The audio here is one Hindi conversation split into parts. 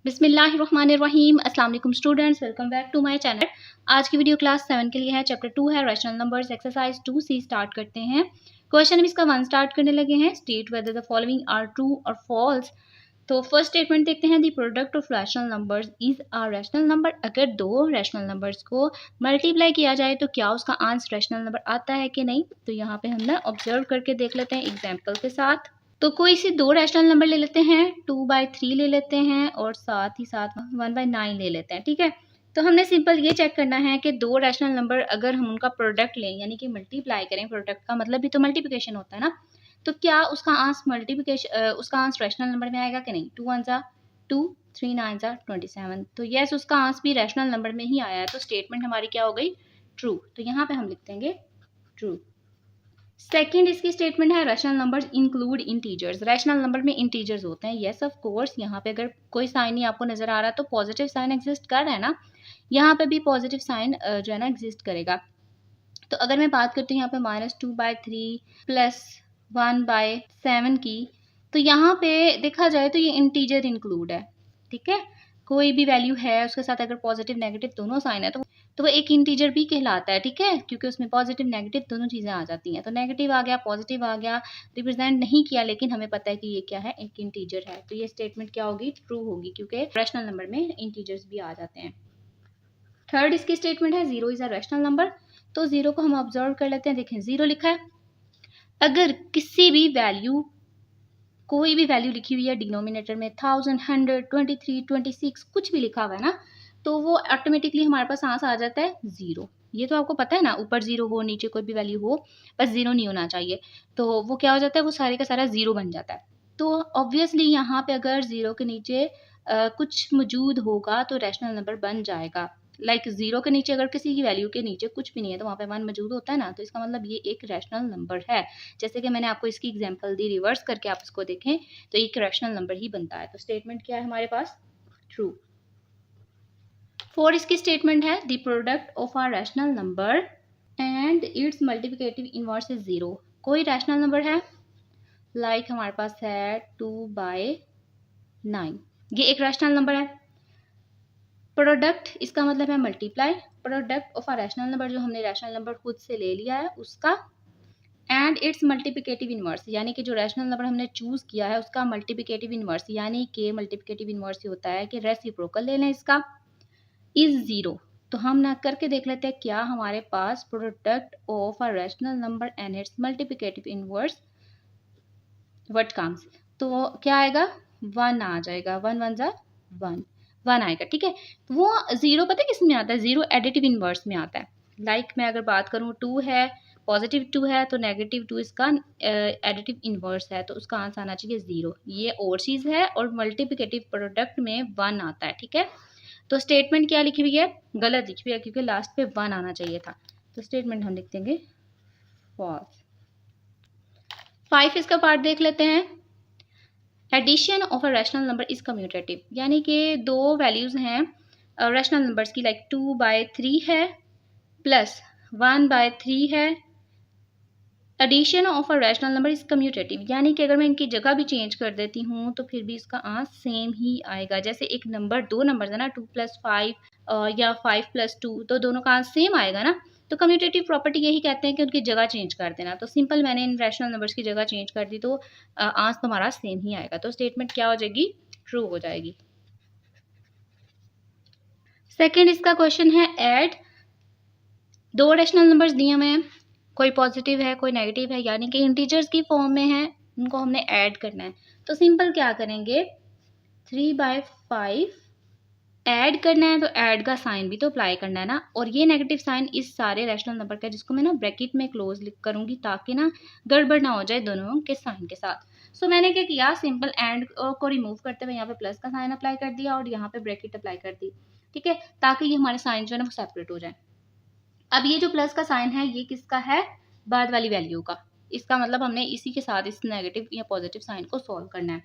बिस्मिल्लाहिर्रहमानिर्रहीम। अस्सलाम वालेकुम students, welcome back to my channel. आज की वीडियो क्लास 7 के लिए है। चैप्टर 2 है rational numbers, exercise 2C start करते हैं। क्वेश्चन हम इसका 1 स्टार्ट करने लगे हैं। State whether the following are true और फॉल्स। तो फर्स्ट स्टेटमेंट देखते हैं। The product of rational numbers is a rational number. अगर दो रैशनल नंबर्स को मल्टीप्लाई किया जाए तो क्या उसका आंसर रैशनल नंबर आता है कि नहीं। तो यहाँ पे हम ना ऑब्जर्व करके देख लेते हैं एग्जाम्पल के साथ। तो कोई से दो रैशनल नंबर ले लेते हैं, 2/3 ले लेते हैं और साथ ही साथ 1/9 ले लेते हैं। ठीक है, तो हमने सिंपल ये चेक करना है कि दो रैशनल नंबर अगर हम उनका प्रोडक्ट लें यानी कि मल्टीप्लाई करें, प्रोडक्ट का मतलब भी तो मल्टीप्लिकेशन होता है ना, तो क्या उसका आंसर उसका आंसर रैशनल नंबर में आएगा कि नहीं। 2 1 जा 2, 3 9 जा 27। तो यस, उसका आंसर भी रैशनल नंबर में ही आया है। तो स्टेटमेंट हमारी क्या हो गई, ट्रू। तो यहाँ पे हम लिख देंगे ट्रू। सेकेंड इसकी स्टेटमेंट है rational numbers include integers. Rational number में इंटीजर्स होते हैं। येस ऑफ कोर्स, यहाँ पे अगर कोई साइन नहीं आपको नजर आ रहा तो पॉजिटिव साइन एग्जिस्ट कर रहा है ना, यहाँ पे भी पॉजिटिव साइन जो है ना एग्जिस्ट करेगा। तो अगर मैं बात करती हूँ यहाँ पे -2/3 प्लस 1/7 की, तो यहाँ पे देखा जाए तो ये इंटीजर इंक्लूड है। ठीक है, कोई भी वैल्यू है उसके साथ अगर पॉजिटिव नेगेटिव दोनों साइन है तो वो एक इंटीजर भी कहलाता है। ठीक है, क्योंकि उसमें पॉजिटिव नेगेटिव दोनों चीज़ें आ जाती हैं। तो नेगेटिव आ गया, पॉजिटिव आ गया, रिप्रेजेंट नहीं किया, लेकिन हमें पता है कि ये क्या है, एक इंटीजर है। तो ये स्टेटमेंट क्या होगी, ट्रू होगी, क्योंकि रैशनल नंबर में इंटीजर्स भी आ जाते हैं। थर्ड इसकी स्टेटमेंट है zero is a rational number. तो जीरो को हम ऑब्जर्व कर लेते हैं। देखें, जीरो लिखा है। अगर किसी भी वैल्यू, कोई भी वैल्यू लिखी हुई है डिनोमिनेटर में 1000, 100, 23, 26 कुछ भी लिखा हुआ है ना, तो वो ऑटोमेटिकली हमारे पास आंसर आ जाता है जीरो। ये तो आपको पता है ना, ऊपर जीरो हो नीचे कोई भी वैल्यू हो, बस जीरो नहीं होना चाहिए। तो वो क्या हो जाता है, वो सारे का सारा जीरो बन जाता है। तो ऑब्वियसली यहाँ पे अगर जीरो के नीचे कुछ मौजूद होगा तो रैशनल नंबर बन जाएगा। लाइक जीरो के नीचे अगर किसी की वैल्यू के नीचे कुछ भी नहीं है तो वहाँ पे 1 मौजूद होता है ना, तो इसका मतलब ये एक रैशनल नंबर है। जैसे कि मैंने आपको इसकी एग्जांपल दी, रिवर्स करके आप इसको देखें तो एक रैशनल नंबर ही बनता है। तो स्टेटमेंट क्या है हमारे पास, ट्रू। फोर इसकी स्टेटमेंट है the product of a rational number and its multiplicative inverse is zero. कोई रैशनल नंबर है, लाइक हमारे पास है 2/9, ये एक रैशनल नंबर है। प्रोडक्ट इसका मतलब है multiply, product of a rational number जो हमने रैशनल नंबर खुद से ले लिया है उसका, एंड इट्स मल्टीप्लिकेटिव इनवर्स यानी कि जो रैशनल नंबर हमने चूज किया है उसका मल्टीप्लिकेटिव इनवर्स, यानी कि मल्टीप्लिकेटिव इनवर्स होता है कि रेसिप्रोकल ले लें इसका, इज जीरो। तो हम ना करके देख लेते हैं क्या हमारे पास product of a rational number and its multiplicative inverse what comes. तो क्या आएगा, 1 आ जाएगा। 1 1 जा 1, 1 आएगा। ठीक है, वो जीरो पता है किस में आता है, जीरो एडिटिव इनवर्स में आता है। लाइक मैं अगर बात करूँ 2 है, पॉजिटिव 2 है तो नेगेटिव 2 इसका एडिटिव इनवर्स है, तो उसका आंसर आना चाहिए जीरो। ये और चीज़ है, और मल्टीप्लिकेटिव प्रोडक्ट में 1 आता है। ठीक है, तो स्टेटमेंट क्या लिखी हुई है, गलत लिखी हुई है, क्योंकि लास्ट पे 1 आना चाहिए था। तो स्टेटमेंट हम लिख देंगे फॉल्स। 5 इसका पार्ट देख लेते हैं। Addition of a rational number is commutative, यानी कि दो वैल्यूज हैं रैशनल नंबर्स की, लाइक 2/3 है प्लस 1/3 है। Addition of a rational number is commutative, यानी कि अगर मैं इनकी जगह भी चेंज कर देती हूँ तो फिर भी इसका आंसर सेम ही आएगा। जैसे एक नंबर, दो नंबर है ना, 2 + 5 या 5 + 2, तो दोनों का आंसर सेम आएगा ना। तो कम्यूटेटिव प्रॉपर्टी यही कहते हैं कि उनकी जगह चेंज कर देना। तो सिंपल मैंने इन रैशनल नंबर्स की जगह चेंज कर दी तो आंसर तुम्हारा सेम ही आएगा। तो स्टेटमेंट क्या हो जाएगी, ट्रू हो जाएगी। सेकेंड इसका क्वेश्चन है ऐड। दो रैशनल नंबर्स दिए हुए हैं, कोई पॉजिटिव है कोई नेगेटिव है, यानी कि इंटीजर्स की फॉर्म में है, उनको हमने ऐड करना है। तो सिंपल क्या करेंगे, 3/5 ऐड करना है तो ऐड का साइन भी तो अप्लाई करना है ना, और ये नेगेटिव साइन इस सारे रैशनल नंबर का, जिसको मैं ना ब्रैकेट में क्लोज लिख करूंगी ताकि ना गड़बड़ ना हो जाए दोनों के साइन के साथ। सो मैंने क्या किया, सिंपल एंड को रिमूव करते हुए यहाँ पे प्लस का साइन अप्लाई कर दिया और यहाँ पे ब्रैकेट अप्लाई कर दी। ठीक है, ताकि ये हमारे साइन जो है ना वो सेपरेट हो जाए। अब ये जो प्लस का साइन है ये किसका है, बाद वाली वैल्यू का। इसका मतलब हमने इसी के साथ इस नेगेटिव या पॉजिटिव साइन को सॉल्व करना है।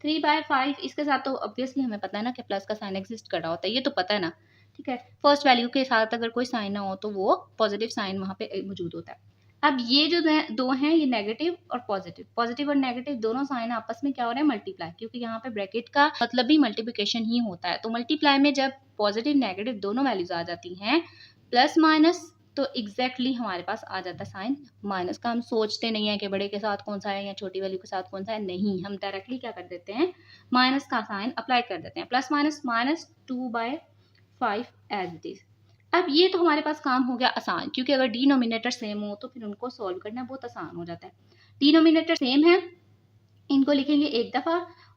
3/5 इसके साथ तो ऑब्वियसली हमें पता है ना कि प्लस का साइन एग्जिस्ट कर रहा होता है, ये तो पता है ना। ठीक है, फर्स्ट वैल्यू के साथ अगर कोई साइन ना हो तो वो पॉजिटिव साइन वहाँ पे मौजूद होता है। अब ये जो दो हैं ये नेगेटिव और पॉजिटिव, पॉजिटिव और नेगेटिव दोनों साइन आपस में क्या हो रहे हैं, मल्टीप्लाई, क्योंकि यहाँ पे ब्रैकेट का मतलब भी मल्टीप्लिकेशन ही होता है। तो मल्टीप्लाई में जब पॉजिटिव नेगेटिव दोनों वैल्यूज आ जाती हैं प्लस माइनस, तो एग्जैक्टली हमारे पास आ जाता है साइन माइनस का। हम सोचते नहीं है कि बड़े के साथ कौन सा है या छोटी वैल्यू के साथ कौन सा है, नहीं, हम डायरेक्टली क्या कर देते हैं, माइनस का साइन अप्लाई कर देते हैं। Plus minus minus 2/5 as it is. अब ये तो हमारे पास काम हो गया आसान, क्योंकि अगर डिनोमिनेटर सेम हो तो फिर उनको सॉल्व करना बहुत आसान हो जाता है। डिनोमिनेटर सेम है, इनको लिखेंगे एक दफ़ा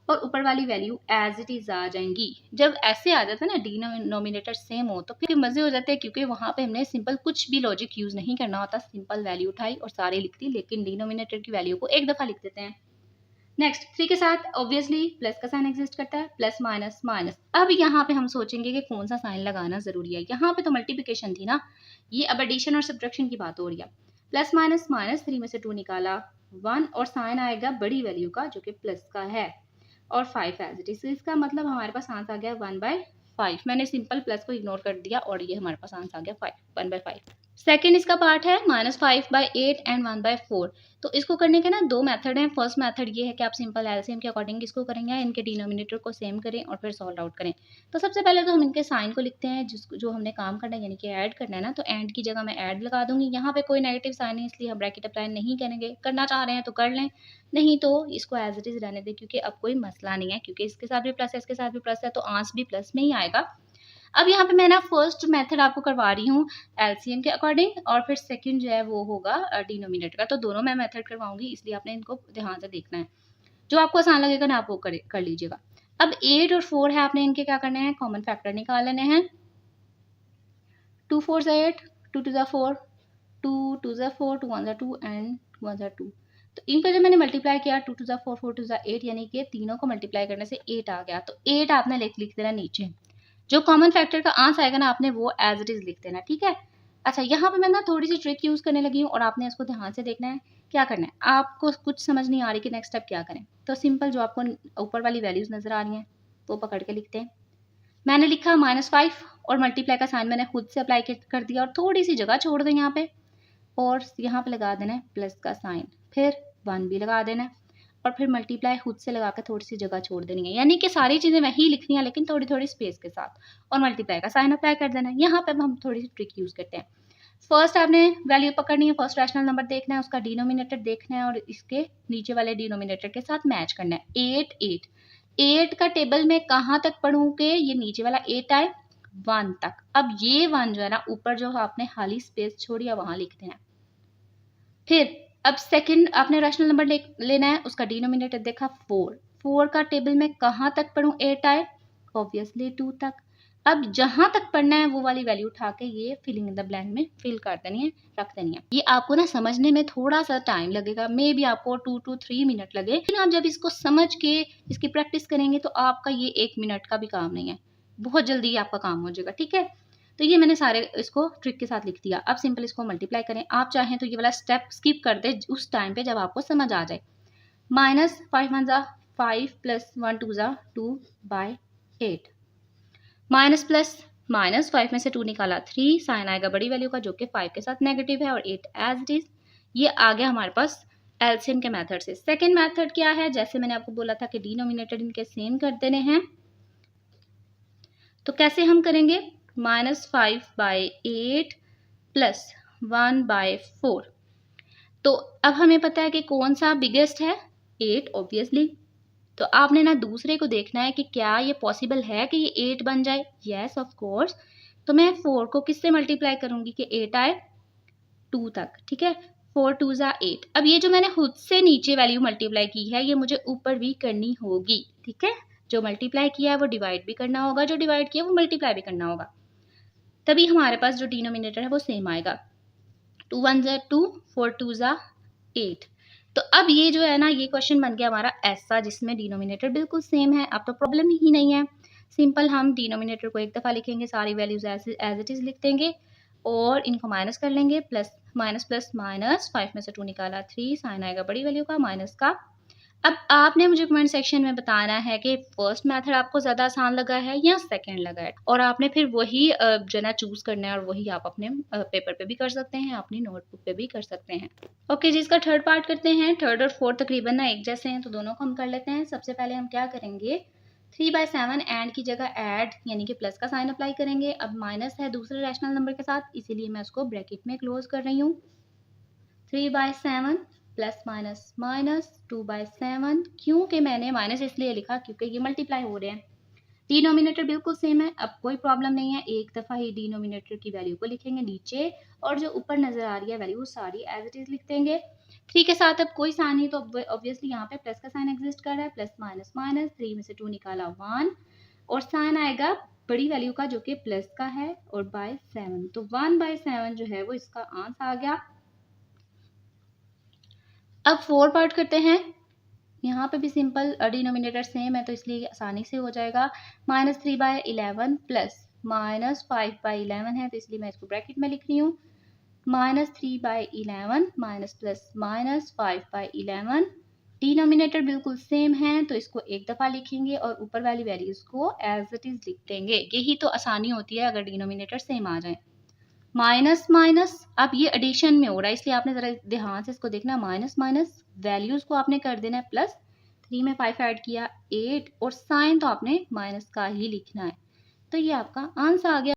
और ऊपर वाली वैल्यू एज इट इज आ जाएंगी। जब ऐसे आ जाता है ना डिनोमिनेटर सेम हो तो फिर मज़े हो जाते हैं, क्योंकि वहाँ पे हमने सिंपल कुछ भी लॉजिक यूज़ नहीं करना होता, सिंपल वैल्यू उठाई और सारे लिख दी, लेकिन डिनोमिनेटर की वैल्यू को एक दफ़ा लिख देते हैं। नेक्स्ट 3 के साथ ऑब्वियसली प्लस का साइन एग्जिस्ट करता है, प्लस माइनस माइनस। अब यहाँ पे हम सोचेंगे कि कौन सा साइन लगाना जरूरी है, यहाँ पे तो मल्टीप्लिकेशन थी ना, ये अब एडिशन और सब्ट्रैक्शन की बात हो रही है। प्लस माइनस माइनस 3 में से 2 निकाला 1 और साइन आएगा बड़ी वैल्यू का जो कि प्लस का है और 5 एज इट इज। इसका मतलब हमारे पास आंसर आ गया 1/5। मैंने सिंपल प्लस को इग्नोर कर दिया और ये हमारे पास आंसर आ गया 1/5। सेकेंड इसका पार्ट है -5/8 एंड 1/4। तो इसको करने के ना दो मेथड हैं। फर्स्ट मेथड ये है कि आप सिंपल एलसीएम के अकॉर्डिंग इसको करेंगे, इनके डिनोमिनेटर को सेम करें और फिर सॉल्व आउट करें। तो सबसे पहले तो हम इनके साइन को लिखते हैं, जो हमने काम करना है यानी कि ऐड करना है ना, तो एंड की जगह मैं ऐड लगा दूंगी। यहाँ पे कोई नेगेटिव साइन है इसलिए हम ब्रैकेट अप्लाई नहीं करेंगे, करना चाह रहे हैं तो कर लें, नहीं तो इसको एज इट इज रहने दें, क्योंकि अब कोई मसला नहीं है, क्योंकि इसके साथ भी प्लस है इसके साथ भी प्लस है तो आंसर भी प्लस में ही आएगा। अब यहाँ पे मैं ना फर्स्ट मेथड आपको करवा रही हूँ एलसीएम के अकॉर्डिंग और फिर सेकंड जो है वो होगा डिनोमिनेटर का। तो दोनों मैं मेथड करवाऊंगी, इसलिए आपने इनको ध्यान से देखना है, जो आपको आसान लगेगा ना आप वो कर लीजिएगा। अब 8 और 4 है, आपने इनके क्या करने हैं, कॉमन फैक्टर निकाल लेने हैं। 2 4 8, 2 2 4, 2 2 4, 2 1 2 एंड 2 1 2। तो इनको जब मैंने मल्टीप्लाई किया 2 2 4, 4 2 8, यानी कि तीनों को मल्टीप्लाई करने से 8 आ गया। तो 8 आपने लिख देना नीचे, जो कॉमन फैक्टर का आंसर आएगा ना आपने वो एज इट इज लिख देना, ठीक है। अच्छा, यहाँ पे मैं ना थोड़ी सी ट्रिक यूज करने लगी हूँ और आपने इसको ध्यान से देखना है। क्या करना है, आपको कुछ समझ नहीं आ रही कि नेक्स्ट स्टेप क्या करें, तो सिंपल जो आपको ऊपर वाली वैल्यूज नजर आ रही हैं वो पकड़ के लिखते हैं। मैंने लिखा -5 और मल्टीप्लाई का साइन मैंने खुद से अप्लाई कर दिया और थोड़ी सी जगह छोड़ दें यहाँ पे, और यहाँ पे लगा देना है प्लस का साइन, फिर 1 भी लगा देना है और फिर मल्टीप्लाई खुद से लगा कर थोड़ी सी जगह छोड़ देनी है, यानी कि सारी चीज़ें वही लिखनी है लेकिन थोड़ी थोड़ी स्पेस के साथ, और मल्टीप्लाई का साइन अप्लाई कर देना है। यहाँ पे हम थोड़ी सी ट्रिक यूज़ करते हैं। फर्स्ट आपने वैल्यू पकड़नी है, फर्स्ट रैशनल नंबर देखना है, उसका डिनोमिनेटर देखना है और इसके नीचे वाले डिनोमिनेटर के साथ मैच करना है। 8 8 8 का टेबल में कहाँ तक पढ़ूँ कि ये नीचे वाला 8 आए 1 तक। अब ये 1 जो है ना ऊपर जो आपने खाली स्पेस छोड़ी है वहाँ लिखते हैं। फिर अब सेकंड आपने रैशनल नंबर लेना है, उसका डिनोमिनेटर देखा 4, 4 का टेबल में कहाँ तक पढ़ूं, 8 आए, ऑब्वियसली 2 तक। अब जहां तक पढ़ना है वो वाली वैल्यू उठा के ये फिलिंग इन द ब्लैंक में फिल कर देनी है, रख देनी है। ये आपको ना समझने में थोड़ा सा टाइम लगेगा, मे बी आपको 2 to 3 मिनट लगे, लेकिन आप जब इसको समझ के इसकी प्रैक्टिस करेंगे तो आपका ये 1 मिनट का भी काम नहीं है, बहुत जल्दी आपका काम हो जाएगा, ठीक है। तो ये मैंने सारे इसको ट्रिक के साथ लिख दिया। अब सिंपल इसको मल्टीप्लाई करें, आप चाहें तो ये वाला स्टेप स्किप कर दे उस टाइम पे जब आपको समझ आ जाए। -5 1 ज़ा 5 + 1 2 ज़ा 2/8, माइनस प्लस माइनस 5 में से 2 निकाला 3, साइन आएगा बड़ी वैल्यू का जो कि 5 के साथ नेगेटिव है और 8 एज इट इज। ये आ गया हमारे पास एलसीएम के मेथड से। सेकेंड मेथड क्या है, जैसे मैंने आपको बोला था कि डिनोमिनेटर इनके सेम कर देने हैं, तो कैसे हम करेंगे, -5/8 + 1/4। तो अब हमें पता है कि कौन सा बिगेस्ट है, 8 ऑब्वियसली। तो आपने ना दूसरे को देखना है कि क्या ये पॉसिबल है कि ये 8 बन जाए, यस ऑफ कोर्स। तो मैं 4 को किससे मल्टीप्लाई करूंगी कि 8 आए 2 तक, ठीक है। 4 2 ज़ा 8। अब ये जो मैंने खुद से नीचे वैल्यू मल्टीप्लाई की है ये मुझे ऊपर भी करनी होगी, ठीक है। जो मल्टीप्लाई किया है वो डिवाइड भी करना होगा, जो डिवाइड किया वो मल्टीप्लाई भी करना होगा, तभी हमारे पास जो डिनोमिनेटर है वो सेम आएगा। 2 1 ज़ा 2, 4 2 ज़ा 8। तो अब ये जो है ना ये क्वेश्चन बन गया हमारा ऐसा जिसमें डिनोमिनेटर बिल्कुल सेम है। अब तो प्रॉब्लम ही नहीं है, सिंपल हम डिनोमिनेटर को एक दफ़ा लिखेंगे, सारी वैल्यूज एज इट इज़ लिख देंगे और इनको माइनस कर लेंगे, प्लस माइनस प्लस माइनस 5 में से 2 निकाला 3, साइन आएगा बड़ी वैल्यू का माइनस का। अब आपने मुझे कमेंट सेक्शन में बताना है कि फर्स्ट मेथड आपको ज़्यादा आसान लगा है या सेकंड लगा है, और आपने फिर वही जो है ना चूज़ करना है, और वही आप अपने पेपर पे भी कर सकते हैं, अपनी नोटबुक पे भी कर सकते हैं। ओके जी, इसका थर्ड पार्ट करते हैं। थर्ड और फोर्थ तकरीबन ना एक जैसे हैं, तो दोनों को हम कर लेते हैं। सबसे पहले हम क्या करेंगे, 3/7 एंड की जगह ऐड यानी कि प्लस का साइन अप्लाई करेंगे। अब माइनस है दूसरे रैशनल नंबर के साथ, इसीलिए मैं उसको ब्रैकेट में क्लोज कर रही हूँ। 3/7 प्लस माइनस माइनस 2/7, क्योंकि मैंने माइनस इसलिए लिखा क्योंकि ये मल्टीप्लाई हो रहे हैं। डिनोमिनेटर बिल्कुल सेम है, अब कोई प्रॉब्लम नहीं है, एक दफ़ा ही डिनोमिनेटर की वैल्यू को लिखेंगे नीचे, और जो ऊपर नज़र आ रही है वैल्यू सारी एज इट इज़ लिख देंगे। 3 के साथ अब कोई साइन नहीं, तो ऑब्वियसली यहाँ पे प्लस का साइन एग्जिस्ट कर रहा है। प्लस माइनस माइनस, 3 में से 2 निकाला 1, और साइन आएगा बड़ी वैल्यू का जो कि प्लस का है, और बाय 7, तो 1/7 जो है वो इसका आंसर आ गया। अब 4 पार्ट करते हैं। यहाँ पे भी सिंपल डिनोमिनेटर सेम है, तो इसलिए आसानी से हो जाएगा। -3/11 प्लस -5/11 है, तो इसलिए मैं इसको ब्रैकेट में लिख रही हूँ। -3/11 माइनस प्लस -5/11, डिनोमिनेटर बिल्कुल सेम है, तो इसको एक दफ़ा लिखेंगे और ऊपर वाली वैल्यूज को एज इट इज़ लिख देंगे। यही तो आसानी होती है अगर डिनोमिनेटर सेम आ जाए। माइनस माइनस, अब ये एडिशन में हो रहा है, इसलिए आपने ज़रा ध्यान से इसको देखना। माइनस माइनस, वैल्यूज़ को आपने कर देना है प्लस, 3 में 5 ऐड किया 8, और साइन तो आपने माइनस का ही लिखना है। तो ये आपका आंसर आ गया।